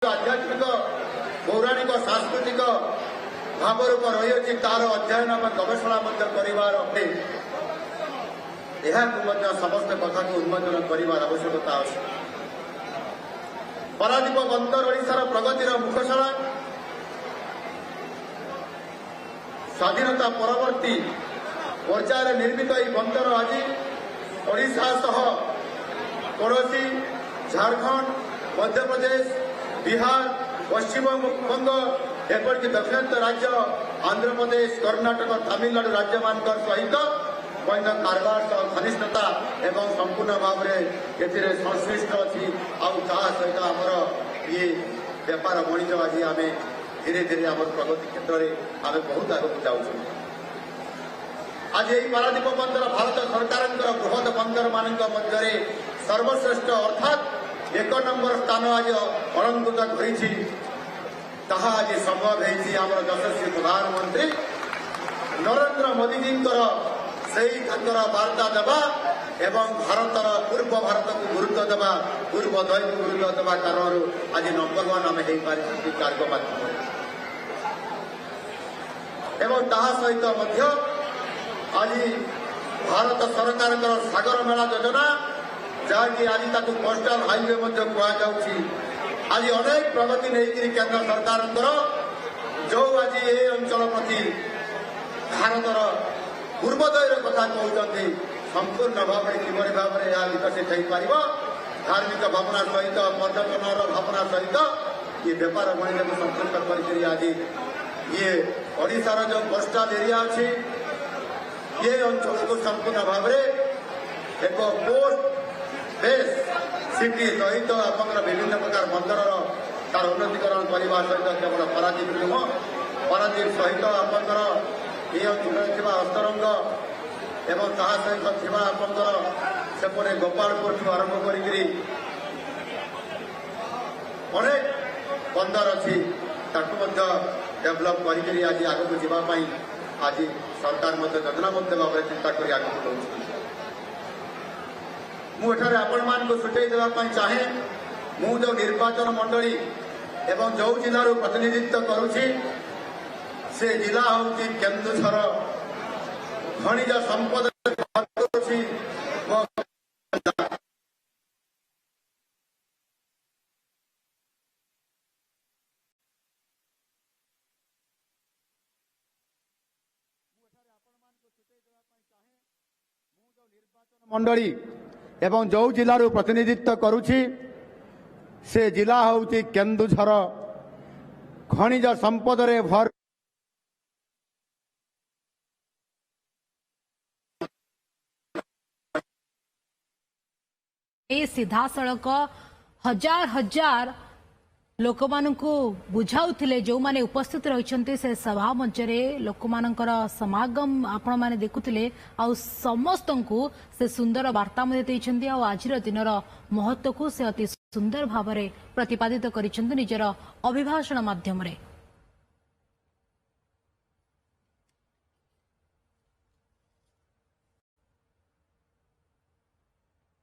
आध्यात्मिक पौराणिक सांस्कृतिक भावरूप रही तार अध्ययन गवेषणा कर समस्त कथा को उन्मोचन कर आवश्यकता अच्छे। पारादीप बंदर ओडिशार प्रगतिर मुखशाला स्वाधीनता परवर्ती पर्यायर निर्मित यह बंदर आज ओडिशा सह पड़ोशी झारखंड मध्य प्रदेश बिहार पश्चिम बंग एपरिक दक्षिणांत राज्य आंध्र प्रदेश कर्णाटक तमिलनाडु राज्य मान सहित कारबार सह घनिष्ठता एवं संपूर्ण भाव में संश्लिष्ट अच्छी सहित आमर ये व्यापार वाणिज्य आज आम धीरे धीरे आम प्रगति क्षेत्र में आम बहुत आगे जाऊँ। आज यही पारादीप बंदर भारत सरकार बृहत बंदर मान मध्य सर्वश्रेष्ठ अर्थात 1 नंबर स्थान आज अलंकृत कर आज संभव होमर यशस्वी प्रधानमंत्री नरेंद्र मोदी जी वार्ता देवा एवं भारतर पूर्व भारत को गुरुत्व देवा पूर्व दय को गुरुत्व देवा कारण आज नंबर 1 आम हो कार्य माध्यम एवं सहित आज भारत सरकार सागर मेला योजना जहाँकि आज कोस्टाल हाईवे कहुच्छी आज अनेक प्रगति नहीं केंद्र सरकार जो आज ये अंचल प्रति भारतर पूर्वोदय कथा कहते संपूर्ण भाव में किभली भाव में यह विकसित हो पार धार्मिक भावना सहित पर्यटन भावना सहित ये व्यापार वाणिज्य को संपूर्ण कर आज ये ओडिशार जो कोस्टाल एरिया अच्छी ये अंचल को संपूर्ण भाव में एक पोस्ट बेस सिटी सहित आप विभिन्न प्रकार बंदर तार उन्नतीकरण करने सहित केवल पारादीप नुह पारादीप सहित आप ये अंचल अस्तरंग एवं सहित आपंकर सेपटे गोपालपुर आरंभ कर अनेक बंदर अच्छी डेभलप कर आज आगे जावाई आज सरकार योजनाबद्ध भाव में चिंता कर आगे बढ़ुच्छी। मुझे आपण मान को सूचई देवाई चाहे मु जो निर्वाचन मंडली एवं जो जिलूर प्रतिनिधित्व करुच्ची से जिला हूँ केन्दुझर खनिज संपद मंडली एवं जो जिलूर प्रतिनिधित्व करुच्ची से जिला हूँ केन्दुझर खनिज संपद भर सीधा सड़क हजार हजार लोक मानू बुझाऊले जो माने उपस्थित रही से सभा मंच लोक मानकर समागम आपण माने देखुले आ समस्त को से सुंदर वार्ता देते आज दिन महत्व को से अति सुंदर भाव में प्रतिपादित कर निजर अभिभाषण माध्यम